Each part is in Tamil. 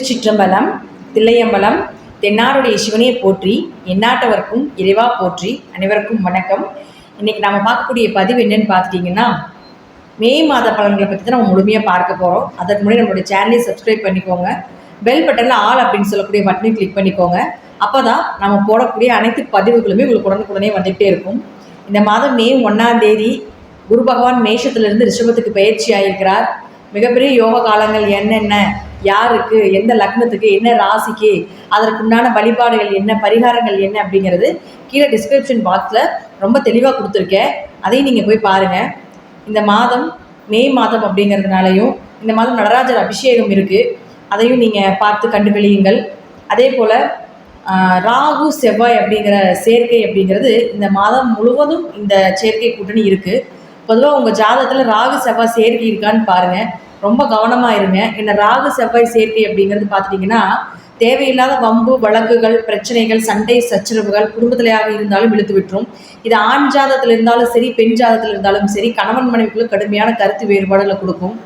திருச்சிற்றம்பலம், தில்லையம்பலம், தென்னாடுடைய சிவனையை போற்றி, எந்நாட்டவர்க்கும் இறைவா போற்றி. அனைவருக்கும் வணக்கம். இன்னைக்கு நம்ம பார்க்கக்கூடிய பதிவு என்னன்னு பார்த்துட்டிங்கன்னா, மே மாத பலன்களை பற்றி தான் நம்ம முழுமையாக பார்க்க போகிறோம். அதற்கு முன்னாடி நம்மளுடைய சேனலை சப்ஸ்கிரைப் பண்ணிக்கோங்க. பெல் பட்டனில் ஆல் அப்படின்னு சொல்லக்கூடிய பட்டனை கிளிக் பண்ணிக்கோங்க. அப்போ தான் நம்ம போடக்கூடிய அனைத்து பதிவுகளுமே உங்களுக்கு உடனுக்குடனே வந்துகிட்டே இருக்கும். இந்த மாதம் மே 1ஆம் தேதி குரு பகவான் மேஷத்திலிருந்து ரிஷபத்துக்கு பயிற்சி ஆகியிருக்கிறார். மிகப்பெரிய யோக காலங்கள் என்னென்ன, யாருக்கு, எந்த லக்னத்துக்கு, என்ன ராசிக்கு, அதற்குண்டான வழிபாடுகள் என்ன, பரிகாரங்கள் என்ன அப்படிங்கிறது கீழே டிஸ்கிரிப்ஷன் பாக்ஸில் ரொம்ப தெளிவாக கொடுத்துருக்கேன். அதையும் நீங்கள் போய் பாருங்கள். இந்த மாதம் மே மாதம் அப்படிங்கிறதுனாலையும் இந்த மாதம் நடராஜர் அபிஷேகம் இருக்குது, அதையும் நீங்கள் பார்த்து கண்டுகளியுங்கள். அதே போல் ராகு செவ்வாய் அப்படிங்கிற சேர்க்கை அப்படிங்கிறது இந்த மாதம் முழுவதும் இந்த சேர்க்கை கூட்டணி இருக்குது. பொதுவாக உங்கள் ஜாதகத்தில் ராகு செவ்வாய் சேர்க்கை இருக்கான்னு பாருங்கள். ரொம்ப கவனமாக இருங்க. என்ன ராகு செவ்வாய் சேர்க்கை அப்படிங்கிறது பார்த்துட்டிங்கன்னா, தேவையில்லாத வம்பு வழக்குகள், பிரச்சனைகள், சண்டை சச்சரவுகள் குடும்பத்திலேயாக இருந்தாலும் இழுத்து விட்டுரும். இது ஆண் ஜாதகத்தில் இருந்தாலும் சரி, பெண் ஜாதகத்தில் இருந்தாலும் சரி, கணவன் மனைவிக்குள்ள கடுமையான கருத்து வேறுபாடுகளை கொடுக்கும்.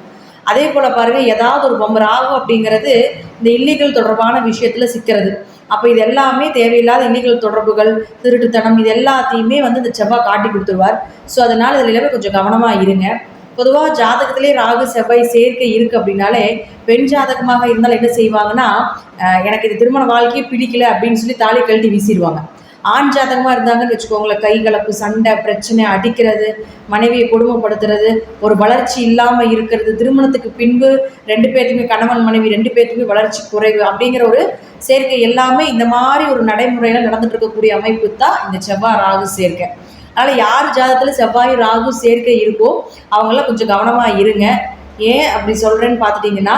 அதே போல் பாருங்கள், ஏதாவது ஒரு வம்பு, ராகு அப்படிங்கிறது இந்த இல்லீகல் தொடர்பான விஷயத்தில் சிக்கிறது. அப்போ இது எல்லாமே தேவையில்லாத இல்லீகல் தொடர்புகள், திருட்டுத்தனம், இது எல்லாத்தையுமே இந்த செவ்வாய் காட்டி கொடுத்துருவார். ஸோ அதனால் இதில் எல்லாமே கொஞ்சம் கவனமாக இருங்க. பொதுவாக ஜாதகத்திலே ராகு செவ்வாய் சேர்க்கை இருக்குது அப்படின்னாலே, பெண் ஜாதகமாக இருந்தால் என்ன செய்வாங்கன்னா, எனக்கு இது திருமண வாழ்க்கையே பிடிக்கல அப்படின்னு சொல்லி தாலி கழட்டி வீசிடுவாங்க. ஆண் ஜாதகமாக இருந்தாங்கன்னு வச்சுக்கோங்களேன், கை கலப்பு, சண்டை, பிரச்சனை, அடிக்கிறது, மனைவியை கொடுமைப்படுத்துறது, ஒரு வளர்ச்சி இல்லாமல் இருக்கிறது, திருமணத்துக்கு பின்பு 2 பேர்த்துக்குமே, கணவன் மனைவி 2 பேர்த்துக்குமே வளர்ச்சி குறைவு அப்படிங்கிற ஒரு சேர்க்கை எல்லாமே இந்த மாதிரி ஒரு நடைமுறையில் நடந்துட்டு இருக்கக்கூடிய அமைப்பு தான் இந்த செவ்வாய் ராகு சேர்க்கை. அதனால் யார் ஜாதகத்தில் செவ்வாய் ராகு சேர்க்கை இருக்கோ அவங்களாம் கொஞ்சம் கவனமாக இருங்க. ஏன் அப்படி சொல்கிறேன்னு பார்த்துட்டிங்கன்னா,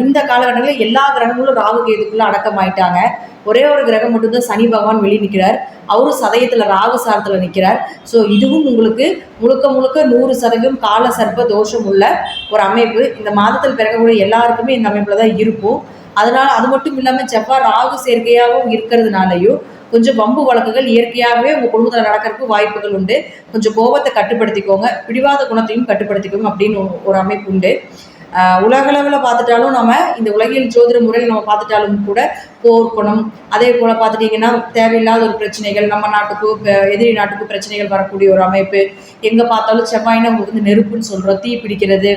இந்த காலகட்டங்களில் எல்லா கிரகங்களும் ராகு கேதுக்குள்ளே அடக்கமாயிட்டாங்க. ஒரே ஒரு கிரகம் மட்டும்தான் சனி பகவான் வெளியே நிற்கிறார். அவரும் சதயத்தில் ராகு சாரத்தில் நிற்கிறார். ஸோ இதுவும் உங்களுக்கு முழுக்க 100% கால சர்ப்ப தோஷம் உள்ள ஒரு அமைப்பு. இந்த மாதத்தில் பிறக்கக்கூடிய எல்லாருக்குமே இந்த அமைப்பில் தான் இருக்கும். அதனால் அது மட்டும் இல்லாமல் செவ்வாய் ராகு சேர்க்கையாகவும் இருக்கிறதுனாலையும் கொஞ்சம் வம்பு வழக்குகள் இயற்கையாகவே உங்கள் குடும்பத்தில் நடக்கிறதுக்கு வாய்ப்புகள் உண்டு. கொஞ்சம் கோபத்தை கட்டுப்படுத்திக்கோங்க, பிடிவாத குணத்தையும் கட்டுப்படுத்திக்கோங்க அப்படின்னு ஒரு அமைப்பு உண்டு. உலகளவில் பார்த்துட்டாலும் நம்ம இந்த உலகியல் ஜோதிட முறையில் நம்ம பார்த்துட்டாலும் கூட போர்க்குணம், அதே போல் பார்த்துட்டிங்கன்னா தேவையில்லாத ஒரு பிரச்சனைகள், நம்ம நாட்டுக்கும் எதிரி நாட்டுக்கும் பிரச்சனைகள் வரக்கூடிய ஒரு அமைப்பு. எங்கே பார்த்தாலும் செவ்வாய்னா உங்களுக்கு நெருப்புன்னு சொல்கிறோம், தீ பிடிக்கிறது,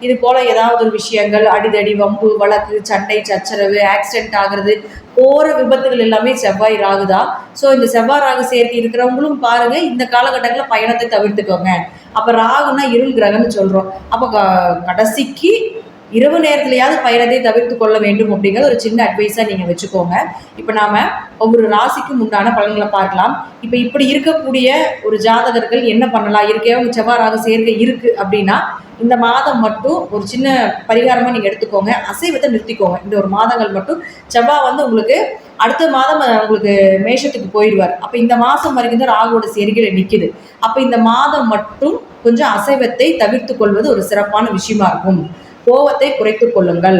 இது போல் ஏதாவது ஒரு விஷயங்கள், அடிதடி, வம்பு வழக்கு, சண்டை சச்சரவு, ஆக்சிடென்ட் ஆகிறது, போகிற விபத்துகள் எல்லாமே செவ்வாய் ராகு தான். ஸோ இந்த செவ்வாய் ராகு சேர்க்கை இருக்கிறவங்களும் பாருங்கள், இந்த காலகட்டங்களில் பயணத்தை தவிர்த்துக்கோங்க. அப்போ ராகுனா இருள் கிரகம்னு சொல்கிறோம். அப்போ கடைசிக்கு இரவு நேரத்துலையாவது பயணத்தை தவிர்த்து கொள்ள வேண்டும் அப்படிங்கிறது ஒரு சின்ன அட்வைஸாக நீங்கள் வச்சுக்கோங்க. இப்போ நாம் ஒவ்வொரு ராசிக்கும் உண்டான பலன்களை பார்க்கலாம். இப்போ இப்படி இருக்கக்கூடிய ஒரு ஜாதகர்கள் என்ன பண்ணலாம்? அவங்க செவ்வாய் ராகு சேர்க்கை இருக்குது அப்படின்னா இந்த மாதம் மட்டும் ஒரு சின்ன பரிகாரமாக நீங்கள் எடுத்துக்கோங்க. அசைவத்தை நிறுத்திக்கோங்க. இந்த ஒரு மாதங்கள் மட்டும் செவ்வாய் உங்களுக்கு அடுத்த மாதம் உங்களுக்கு மேஷத்துக்கு போயிடுவார். அப்போ இந்த மாதம் வரைக்கும் தான் ராகுவோட சேர்க்கையில் நிற்கிது. அப்போ இந்த மாதம் மட்டும் கொஞ்சம் அசைவத்தை தவிர்த்து கொள்வது ஒரு சிறப்பான விஷயமா இருக்கும். கோவத்தை குறைத்து கொள்ளுங்கள்.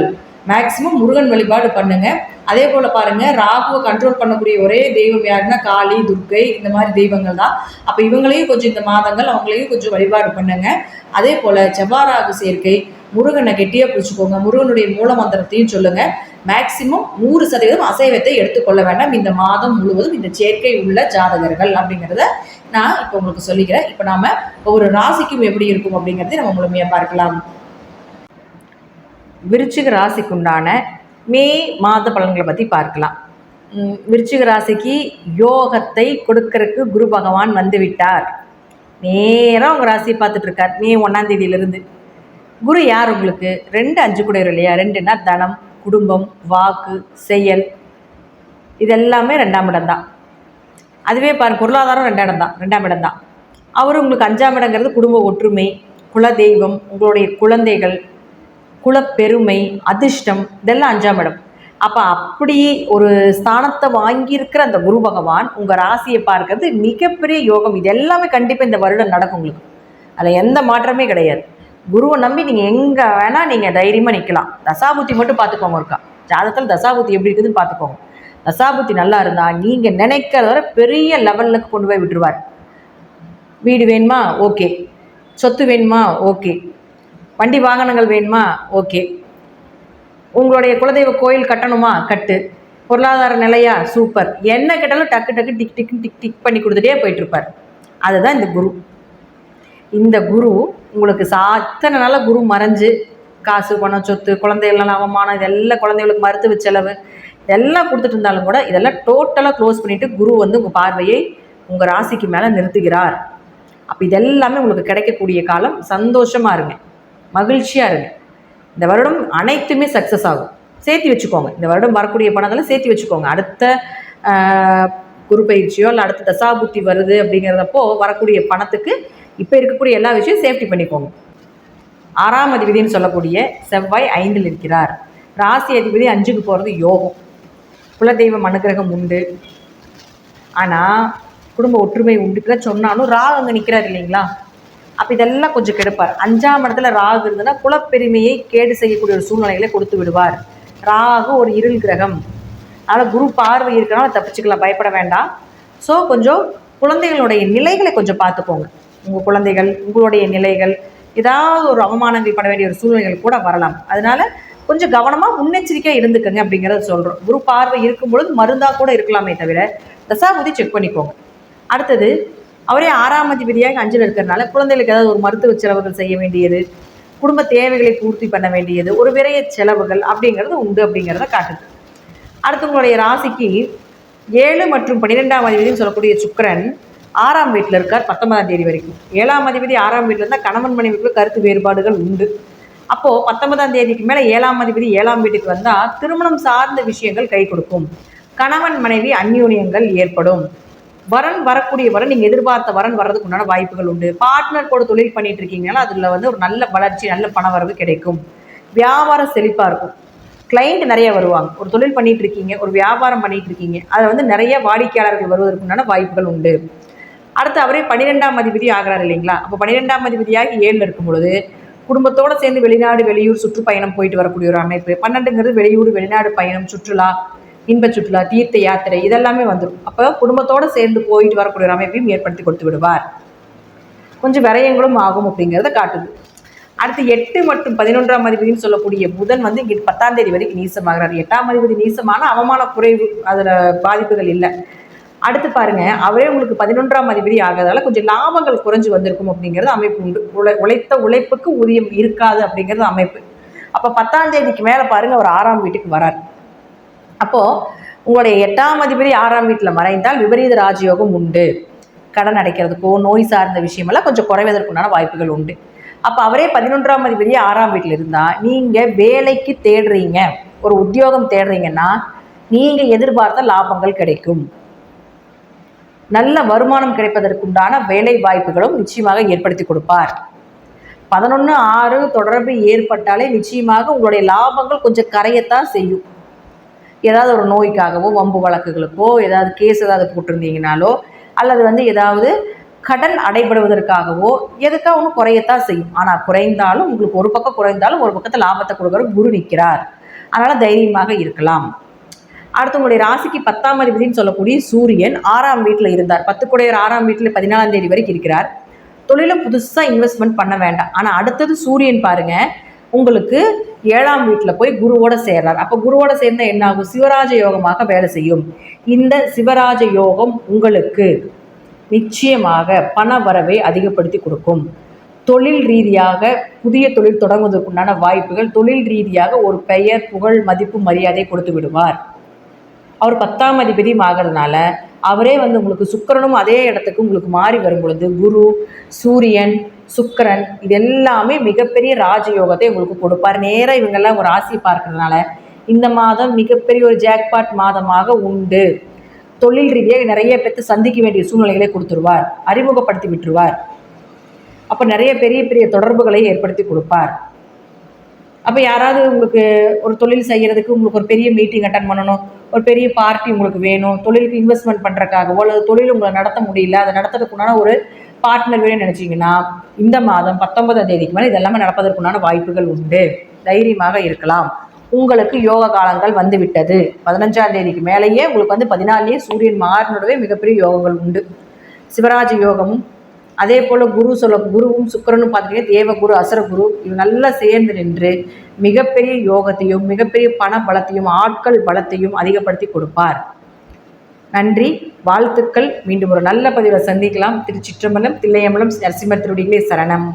மேக்சிமம் முருகன் வழிபாடு பண்ணுங்க. அதே போல் பாருங்கள், ராகுவை கண்ட்ரோல் பண்ணக்கூடிய ஒரே தெய்வம் யாருன்னா காளி, துர்க்கை, இந்த மாதிரி தெய்வங்கள் தான். அப்போ இவங்களையும் கொஞ்சம் இந்த மாதங்கள் அவங்களையும் கொஞ்சம் வழிபாடு பண்ணுங்க. அதே போல் செவ்வாய் ராகு சேர்க்கை, முருகனை கெட்டியாக பிடிச்சிக்கோங்க. முருகனுடைய மூல மந்திரத்தையும் சொல்லுங்கள். மேக்சிமம் 100% அசைவத்தை எடுத்துக்கொள்ள வேண்டாம் இந்த மாதம் முழுவதும் இந்த சேர்க்கை உள்ள ஜாதகர்கள் அப்படிங்கிறத நான் இப்போ உங்களுக்கு சொல்லிக்கிறேன். இப்போ நாம் ஒவ்வொரு ராசிக்கும் எப்படி இருக்கும் அப்படிங்கிறத நம்ம முழுமையாக பார்க்கலாம். விருச்சிக ராசிக்குண்டான மே மாத பலன்களை பற்றி பார்க்கலாம். விருச்சிக ராசிக்கு யோகத்தை கொடுக்கறதுக்கு குரு பகவான் வந்துவிட்டார். நேராக உங்கள் ராசியை பார்த்துட்ருக்கார். மே 1ஆம் தேதியிலிருந்து குரு யார் உங்களுக்கு 2, 5 கூட இல்லையா? 2ன்னா தனம், குடும்பம், வாக்கு, செயல், இதெல்லாமே 2ஆம் இடம் தான். அதுவே பொருளாதாரம் 2ஆம் இடம் தான். அவர் உங்களுக்கு 5ஆம் இடங்கிறது குடும்ப ஒற்றுமை, குலதெய்வம், உங்களுடைய குழந்தைகள், குலப்பெருமை, அதிர்ஷ்டம், இதெல்லாம் 5ஆம் இடம். அப்போ அப்படி ஒரு ஸ்தானத்தை வாங்கியிருக்கிற அந்த குரு பகவான் உங்கள் ராசியை பார்க்கறது மிகப்பெரிய யோகம். இது எல்லாமே கண்டிப்பாக இந்த வருடம் நடக்கும் உங்களுக்கு. அதில் எந்த மாற்றமே கிடையாது. குருவை நம்பி நீங்கள் எங்கே வேணால் நீங்கள் தைரியமாக நிற்கலாம். தசாபுத்தி மட்டும் பார்த்துக்கோங்க. இருக்கா ஜாதகத்தில் தசாபுத்தி எப்படி இருக்குதுன்னு பார்த்துக்கோங்க. தசாபுத்தி நல்லா இருந்தால் நீங்கள் நினைக்கிறத வர பெரிய லெவலுக்கு கொண்டு போய் விட்டுருவார். வீடு வேணுமா? ஓகே. சொத்து வேணுமா? ஓகே. வண்டி வாகனங்கள் வேணுமா? ஓகே. உங்களுடைய குலதெய்வ கோயில் கட்டணுமா, கட்டு. பொருளாதார நிலையா, சூப்பர். என்ன கேட்டாலும் டக்கு டக்கு டிக் டிக் டிக் டிக் பண்ணி கொடுத்துட்டே போயிட்டு இருப்பார். அதுதான் இந்த குரு. இந்த குரு உங்களுக்கு அத்தனை நாளாக குரு மறைஞ்சு காசு பணம் சொத்து குழந்தைகள்லாம் அவமானம் இதெல்லாம் குழந்தைகளுக்கு மருத்துவ செலவு இதெல்லாம் கொடுத்துட்டு இருந்தாலும் கூட இதெல்லாம் டோட்டலாக க்ளோஸ் பண்ணிவிட்டு குரு வந்து உங்கள் பார்வையை உங்கள் ராசிக்கு மேலே நிறுத்துகிறார். அப்போ இதெல்லாமே உங்களுக்கு கிடைக்கக்கூடிய காலம். சந்தோஷமாக இருங்க, மகிழ்ச்சியாக இருங்க. இந்த வருடம் அனைத்துமே சக்ஸஸ் ஆகும். சேர்த்து வச்சுக்கோங்க. இந்த வருடம் வரக்கூடிய பணத்தெல்லாம் சேர்த்து வச்சுக்கோங்க. அடுத்த குரு பயிற்சியோ இல்லை அடுத்த தசாபுத்தி வருது அப்படிங்கிறதப்போ வரக்கூடிய பணத்துக்கு இப்போ இருக்கக்கூடிய எல்லா விஷயம் சேஃப்டி பண்ணிக்கோங்க. 6ஆம் அதிபதினு சொல்லக்கூடிய செவ்வாய் 5ல் இருக்கிறார். ராசி அதிபதி 5க்கு போகிறது யோகம். குலதெய்வம் அனுகிரகம் உண்டு. ஆனால் குடும்ப ஒற்றுமை உண்டுக்குலாம் சொன்னாலும் ராகு அங்கே நிற்கிறார் இல்லைங்களா? அப்போ இதெல்லாம் கொஞ்சம் கெடுப்பார். 5ஆம் இடத்துல ராகு இருந்ததுன்னா குலப்பெருமையை கேடு செய்யக்கூடிய ஒரு சூழ்நிலைகளை கொடுத்து விடுவார். ராகு ஒரு இருள் கிரகம். அதனால் குரு பார்வை இருக்கிறனால தப்பிச்சுக்கலாம், பயப்பட வேண்டாம். ஸோ கொஞ்சம் குழந்தைகளுடைய நிலைகளை கொஞ்சம் பார்த்துக்கோங்க. உங்கள் குழந்தைகள் உங்களுடைய நிலைகள் ஏதாவது ஒரு அவமானங்கள் பட வேண்டிய ஒரு சூழ்நிலைகள் கூட வரலாம். அதனால் கொஞ்சம் கவனமாக முன்னெச்சரிக்கையாக இருந்துக்கங்க அப்படிங்கிறத சொல்கிறோம். குரு பார்வை இருக்கும்பொழுது மருந்தாக கூட இருக்கலாமே தவிர தசாபுதி செக் பண்ணிக்கோங்க. அடுத்தது அவரே 6ஆம் அதிபதியாக 5ல் இருக்கிறதுனால குழந்தைகளுக்கு ஏதாவது ஒரு மருத்துவ செலவுகள் செய்ய வேண்டியது, குடும்ப தேவைகளை பூர்த்தி பண்ண வேண்டியது, ஒரு விரைய செலவுகள் அப்படிங்கிறது உண்டு அப்படிங்கிறத காட்டுது. அடுத்து உங்களுடைய ராசிக்கு 7 மற்றும் 12ஆம் அதிபதினு சொல்லக்கூடிய சுக்கிரன் 6ஆம் வீட்டில் இருக்கார் 19ஆம் தேதி வரைக்கும். 7ஆம் அதிபதி 6ஆம் வீட்டில் இருந்தால் கணவன் மனைவிக்குள்ள கருத்து வேறுபாடுகள் உண்டு. அப்போது 19ஆம் தேதிக்கு மேலே 7ஆம் அதிபதி 7ஆம் வீட்டுக்கு வந்தால் திருமணம் சார்ந்த விஷயங்கள் கை கொடுக்கும். கணவன் மனைவி அந்யோன்யங்கள் ஏற்படும். வரன் வரக்கூடிய வரன் நீங்கள் எதிர்பார்த்த வரன் வர்றதுக்கு உண்டான வாய்ப்புகள் உண்டு. பார்ட்னர் கூட தொழில் பண்ணிட்டு இருக்கீங்கன்னா அதில் வந்து ஒரு நல்ல வளர்ச்சி, நல்ல பண வரவு கிடைக்கும். வியாபாரம் செழிப்பாக இருக்கும். கிளைண்ட் நிறைய வருவாங்க. ஒரு தொழில் பண்ணிட்டு இருக்கீங்க, ஒரு வியாபாரம் பண்ணிட்டு இருக்கீங்க, அதில் வந்து நிறைய வாடிக்கையாளர்கள் வருவதற்கு உண்டான வாய்ப்புகள் உண்டு. அடுத்து அவரே 12ஆம் அதிபதி ஆகிறார் இல்லைங்களா? அப்போ 12ஆம் அதிபதியாக 7ல் இருக்கும் பொழுது குடும்பத்தோடு சேர்ந்து வெளிநாடு வெளியூர் சுற்றுப்பயணம் போயிட்டு வரக்கூடிய ஒரு அமைப்பு. 12ங்கிறது வெளியூர் வெளிநாடு பயணம், சுற்றுலா, இன்ப சுற்றுலா, தீர்த்த யாத்திரை இதெல்லாமே வந்துடும். அப்போ குடும்பத்தோடு சேர்ந்து போயிட்டு வரக்கூடிய ஒரு அமைப்பையும் ஏற்படுத்தி கொடுத்து விடுவார். கொஞ்சம் விரயங்களும் ஆகும் அப்படிங்கிறத காட்டுது. அடுத்து 8 மற்றும் 11ஆம் அதிபதினு சொல்லக்கூடிய புதன் வந்து இங்கே 10ஆம் தேதி வரைக்கும் நீசமாகிறார். 8ஆம் அதிபதி நீசமான அவமான குறைவு, அதில் பாதிப்புகள் இல்லை. அடுத்து பாருங்க, அவரே உங்களுக்கு 11ஆம் அதிபதி ஆகிறதால கொஞ்சம் லாபங்கள் குறைஞ்சு வந்திருக்கும் அப்படிங்கிறது அமைப்பு உண்டு. உழைத்த உழைப்புக்கு ஊதியம் இருக்காது அப்படிங்கிறது அமைப்பு. அப்போ 10ஆம் தேதிக்கு மேலே பாருங்க அவர் 6ஆம் வீட்டுக்கு வரார். அப்போது உங்களுடைய 8ஆம் அதிபதி 6ஆம் வீட்டில் மறைந்தால் விபரீத ராஜயோகம் உண்டு. கடன் அடைக்கிறதுக்கோ நோய் சார்ந்த விஷயமெல்லாம் கொஞ்சம் குறைவதற்குண்டான வாய்ப்புகள் உண்டு. அப்போ அவரே 11ஆம் அதிபதி 6ஆம் வீட்டில் இருந்தால் நீங்கள் வேலைக்கு தேடுறீங்க, ஒரு உத்தியோகம் தேடுறீங்கன்னா நீங்கள் எதிர்பார்த்த லாபங்கள் கிடைக்கும். நல்ல வருமானம் கிடைப்பதற்குண்டான வேலை வாய்ப்புகளும் நிச்சயமாக ஏற்படுத்தி கொடுப்பார். 11/6 தொடர்பு ஏற்பட்டாலே நிச்சயமாக உங்களுடைய லாபங்கள் கொஞ்சம் கரையத்தான் செய்யும். ஏதாவது ஒரு நோய்க்காகவோ வம்பு வழக்குகளுக்கோ ஏதாவது கேஸ் ஏதாவது போட்டிருந்தீங்கனாலோ அல்லது வந்து ஏதாவது கடன் அடைபடுவதற்காகவோ எதுக்காக ஒன்று குறையத்தான் செய்யும். ஆனால் குறைந்தாலும் உங்களுக்கு ஒரு பக்கம் குறைந்தாலும் ஒரு பக்கத்தில் லாபத்தை கொடுக்குற குரு நிற்கிறார். அதனால் தைரியமாக இருக்கலாம். அடுத்து உங்களுடைய ராசிக்கு 10ஆம் அதிபதினு சொல்லக்கூடிய சூரியன் 6ஆம் வீட்டில் இருந்தார். 10 குடையர் 6ஆம் வீட்டில் 14ஆம் தேதி வரைக்கும் இருக்கிறார். தொழிலும் புதுசாக இன்வெஸ்ட்மெண்ட் பண்ண வேண்டாம். ஆனால் அடுத்தது சூரியன் பாருங்க உங்களுக்கு 7ஆம் வீட்டில் போய் குருவோட சேர்றார். அப்போ குருவோட சேர்ந்தா என்ன ஆகும்? சிவராஜ யோகமாக வேலை செய்யும். இந்த சிவராஜ யோகம் உங்களுக்கு நிச்சயமாக பண வரவை அதிகப்படுத்தி கொடுக்கும். தொழில் ரீதியாக புதிய தொழில் தொடங்குவதற்குண்டான வாய்ப்புகள், தொழில் ரீதியாக ஒரு பெயர் புகழ் மதிப்பு மரியாதை கொடுத்து விடுவார். அவர் 10ஆம் அதிபதி ஆகிறதுனால அவரே வந்து உங்களுக்கு சுக்கிரனும் அதே இடத்துக்கு உங்களுக்கு மாறி வரும் பொழுது குரு சூரியன் சுக்கிரன் இது எல்லாமே மிகப்பெரிய ராஜயோகத்தை உங்களுக்கு கொடுப்பார். நேராக இவங்கெல்லாம் ஒரு ராசியை பார்க்கறதுனால இந்த மாதம் மிகப்பெரிய ஒரு ஜாக்பாட் மாதமாக உண்டு. தொழில் ரீதியாக நிறைய பேர்த்து சந்திக்க வேண்டிய சூழ்நிலைகளை கொடுத்துருவார், அறிமுகப்படுத்தி விட்டுருவார். அப்போ நிறைய பெரிய பெரிய தொடர்புகளை ஏற்படுத்தி கொடுப்பார். அப்போ யாராவது உங்களுக்கு ஒரு தொழில் செய்கிறதுக்கு உங்களுக்கு ஒரு பெரிய மீட்டிங் அட்டன் பண்ணணும், ஒரு பெரிய பார்ட்டி உங்களுக்கு வேணும், தொழிலுக்கு இன்வெஸ்ட்மெண்ட் பண்ணுறதுக்காகவோ அல்லது தொழில் உங்களை நடத்த முடியல, அதை நடத்துறதுக்குண்டான ஒரு பார்ட்னர் வேணும்னு நினச்சிங்கன்னா இந்த மாதம் 19ஆம் தேதிக்கு மேலே இதெல்லாமே நடப்பதற்குண்டான வாய்ப்புகள் உண்டு. தைரியமாக இருக்கலாம். உங்களுக்கு யோக காலங்கள் வந்து விட்டது. 15ஆம் தேதிக்கு மேலேயே உங்களுக்கு வந்து 14லேயே சூரியன் மாறினோடவே மிகப்பெரிய யோகங்கள் உண்டு. சிவராஜ யோகமும் அதே போல் குருவும் சுக்கிரனும் பார்த்திங்கன்னா தேவகுரு அசுரகுரு இவங்க நல்லா சேர்ந்து நின்று மிகப்பெரிய யோகத்தையும் மிகப்பெரிய பண பலத்தையும் ஆட்கள் பலத்தையும் அதிகப்படுத்தி கொடுப்பார். நன்றி, வாழ்த்துக்கள். மீண்டும் ஒரு நல்ல பதிவை சந்திக்கலாம். திருச்சிற்றம்பலம், தில்லையம்பலம், நரசிம்மர் திருவடிகளே சரணம்.